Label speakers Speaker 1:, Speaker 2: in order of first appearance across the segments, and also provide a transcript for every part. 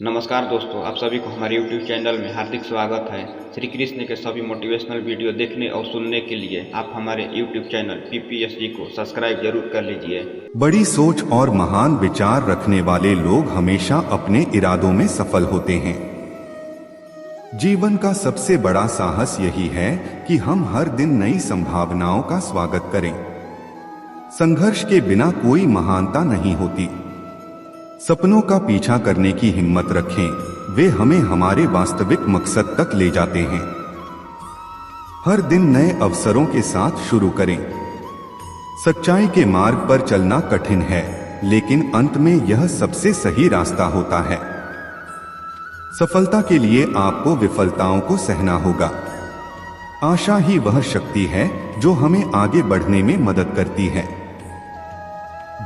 Speaker 1: नमस्कार दोस्तों, आप सभी को हमारे YouTube चैनल में हार्दिक स्वागत है। श्री कृष्ण के सभी मोटिवेशनल वीडियो देखने और सुनने के लिए आप हमारे YouTube चैनल PPSG को सब्सक्राइब जरूर कर लीजिए।
Speaker 2: बड़ी सोच और महान विचार रखने वाले लोग हमेशा अपने इरादों में सफल होते हैं। जीवन का सबसे बड़ा साहस यही है कि हम हर दिन नई संभावनाओं का स्वागत करें। संघर्ष के बिना कोई महानता नहीं होती। सपनों का पीछा करने की हिम्मत रखें, वे हमें हमारे वास्तविक मकसद तक ले जाते हैं। हर दिन नए अवसरों के साथ शुरू करें। सच्चाई के मार्ग पर चलना कठिन है, लेकिन अंत में यह सबसे सही रास्ता होता है। सफलता के लिए आपको विफलताओं को सहना होगा। आशा ही वह शक्ति है जो हमें आगे बढ़ने में मदद करती है।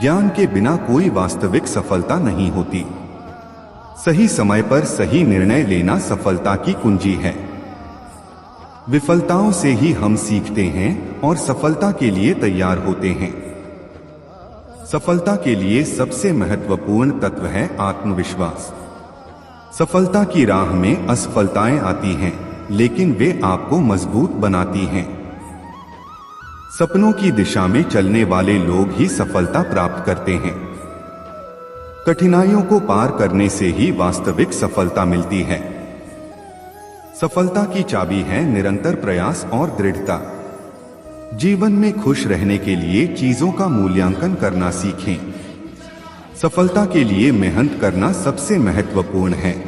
Speaker 2: ज्ञान के बिना कोई वास्तविक सफलता नहीं होती। सही समय पर सही निर्णय लेना सफलता की कुंजी है। विफलताओं से ही हम सीखते हैं और सफलता के लिए तैयार होते हैं। सफलता के लिए सबसे महत्वपूर्ण तत्व है आत्मविश्वास। सफलता की राह में असफलताएं आती हैं, लेकिन वे आपको मजबूत बनाती हैं। सपनों की दिशा में चलने वाले लोग ही सफलता प्राप्त करते हैं। कठिनाइयों को पार करने से ही वास्तविक सफलता मिलती है। सफलता की चाबी है निरंतर प्रयास और दृढ़ता। जीवन में खुश रहने के लिए चीजों का मूल्यांकन करना सीखें। सफलता के लिए मेहनत करना सबसे महत्वपूर्ण है।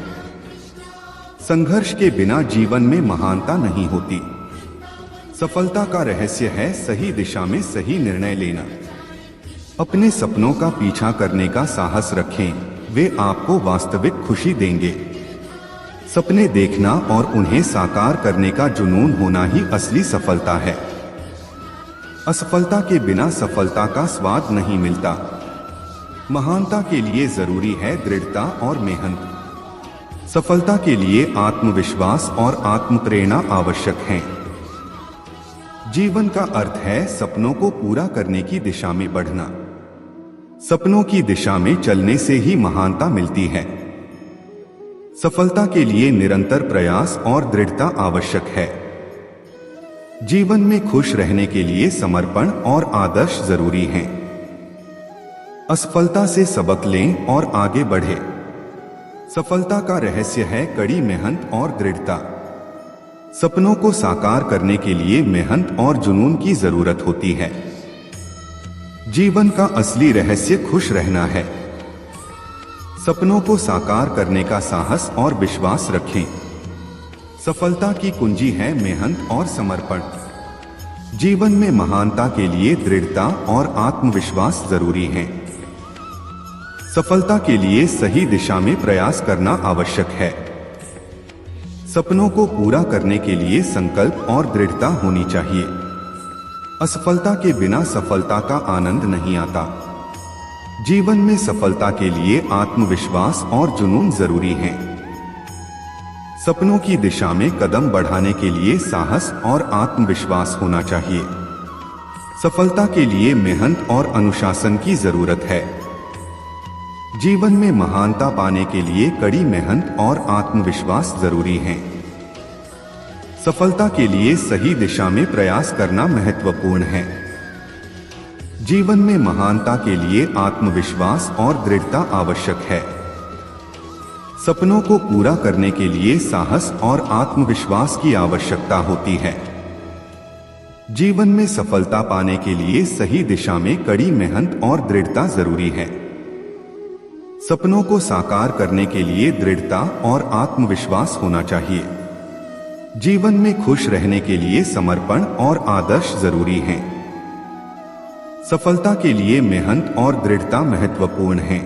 Speaker 2: संघर्ष के बिना जीवन में महानता नहीं होती। सफलता का रहस्य है सही दिशा में सही निर्णय लेना। अपने सपनों का पीछा करने का साहस रखें, वे आपको वास्तविक खुशी देंगे। सपने देखना और उन्हें साकार करने का जुनून होना ही असली सफलता है। असफलता के बिना सफलता का स्वाद नहीं मिलता। महानता के लिए जरूरी है दृढ़ता और मेहनत। सफलता के लिए आत्मविश्वास और आत्मप्रेरणा आवश्यक है। जीवन का अर्थ है सपनों को पूरा करने की दिशा में बढ़ना। सपनों की दिशा में चलने से ही महानता मिलती है। सफलता के लिए निरंतर प्रयास और दृढ़ता आवश्यक है। जीवन में खुश रहने के लिए समर्पण और आदर्श जरूरी हैं। असफलता से सबक लें और आगे बढ़े। सफलता का रहस्य है कड़ी मेहनत और दृढ़ता। सपनों को साकार करने के लिए मेहनत और जुनून की जरूरत होती है। जीवन का असली रहस्य खुश रहना है। सपनों को साकार करने का साहस और विश्वास रखें। सफलता की कुंजी है मेहनत और समर्पण। जीवन में महानता के लिए दृढ़ता और आत्मविश्वास जरूरी है। सफलता के लिए सही दिशा में प्रयास करना आवश्यक है। सपनों को पूरा करने के लिए संकल्प और दृढ़ता होनी चाहिए। असफलता के बिना सफलता का आनंद नहीं आता। जीवन में सफलता के लिए आत्मविश्वास और जुनून जरूरी है। सपनों की दिशा में कदम बढ़ाने के लिए साहस और आत्मविश्वास होना चाहिए। सफलता के लिए मेहनत और अनुशासन की जरूरत है। जीवन में महानता पाने के लिए कड़ी मेहनत और आत्मविश्वास जरूरी है। सफलता के लिए सही दिशा में प्रयास करना महत्वपूर्ण है। जीवन में महानता के लिए आत्मविश्वास और दृढ़ता आवश्यक है। सपनों को पूरा करने के लिए साहस और आत्मविश्वास की आवश्यकता होती है। जीवन में सफलता पाने के लिए सही दिशा में कड़ी मेहनत और दृढ़ता जरूरी है। सपनों को साकार करने के लिए दृढ़ता और आत्मविश्वास होना चाहिए। जीवन में खुश रहने के लिए समर्पण और आदर्श जरूरी हैं। सफलता के लिए मेहनत और दृढ़ता महत्वपूर्ण है।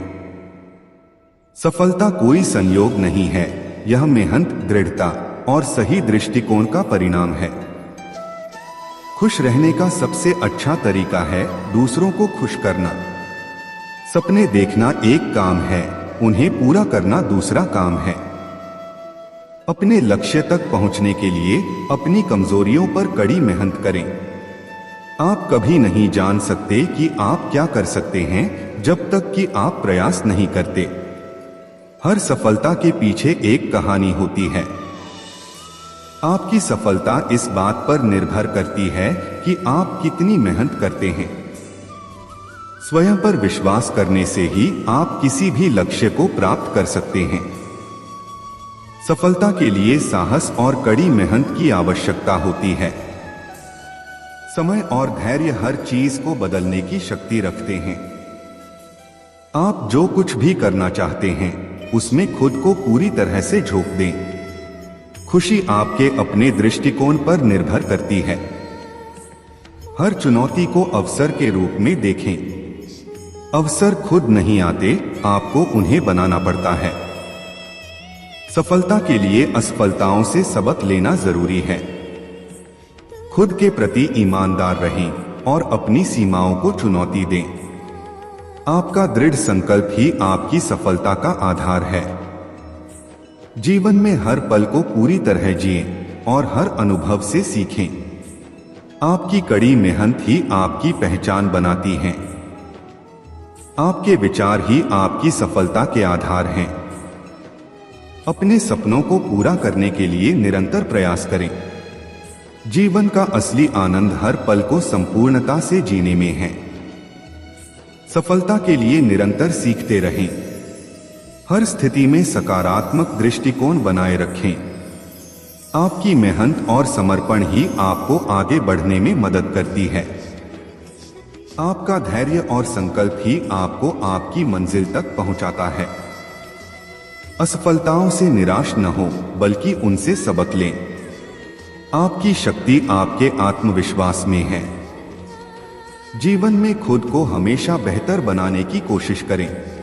Speaker 2: सफलता कोई संयोग नहीं है, यह मेहनत, दृढ़ता और सही दृष्टिकोण का परिणाम है। खुश रहने का सबसे अच्छा तरीका है दूसरों को खुश करना। सपने देखना एक काम है, उन्हें पूरा करना दूसरा काम है। अपने लक्ष्य तक पहुंचने के लिए अपनी कमजोरियों पर कड़ी मेहनत करें। आप कभी नहीं जान सकते कि आप क्या कर सकते हैं जब तक कि आप प्रयास नहीं करते। हर सफलता के पीछे एक कहानी होती है। आपकी सफलता इस बात पर निर्भर करती है कि आप कितनी मेहनत करते हैं। स्वयं पर विश्वास करने से ही आप किसी भी लक्ष्य को प्राप्त कर सकते हैं। सफलता के लिए साहस और कड़ी मेहनत की आवश्यकता होती है। समय और धैर्य हर चीज को बदलने की शक्ति रखते हैं। आप जो कुछ भी करना चाहते हैं उसमें खुद को पूरी तरह से झोंक दें। खुशी आपके अपने दृष्टिकोण पर निर्भर करती है। हर चुनौती को अवसर के रूप में देखें। अवसर खुद नहीं आते, आपको उन्हें बनाना पड़ता है। सफलता के लिए असफलताओं से सबक लेना जरूरी है। खुद के प्रति ईमानदार रहें और अपनी सीमाओं को चुनौती दें। आपका दृढ़ संकल्प ही आपकी सफलता का आधार है। जीवन में हर पल को पूरी तरह जिएं और हर अनुभव से सीखें। आपकी कड़ी मेहनत ही आपकी पहचान बनाती है। आपके विचार ही आपकी सफलता के आधार हैं। अपने सपनों को पूरा करने के लिए निरंतर प्रयास करें। जीवन का असली आनंद हर पल को संपूर्णता से जीने में है। सफलता के लिए निरंतर सीखते रहें। हर स्थिति में सकारात्मक दृष्टिकोण बनाए रखें। आपकी मेहनत और समर्पण ही आपको आगे बढ़ने में मदद करती है। आपका धैर्य और संकल्प ही आपको आपकी मंजिल तक पहुंचाता है। असफलताओं से निराश न हो, बल्कि उनसे सबक लें। आपकी शक्ति आपके आत्मविश्वास में है। जीवन में खुद को हमेशा बेहतर बनाने की कोशिश करें।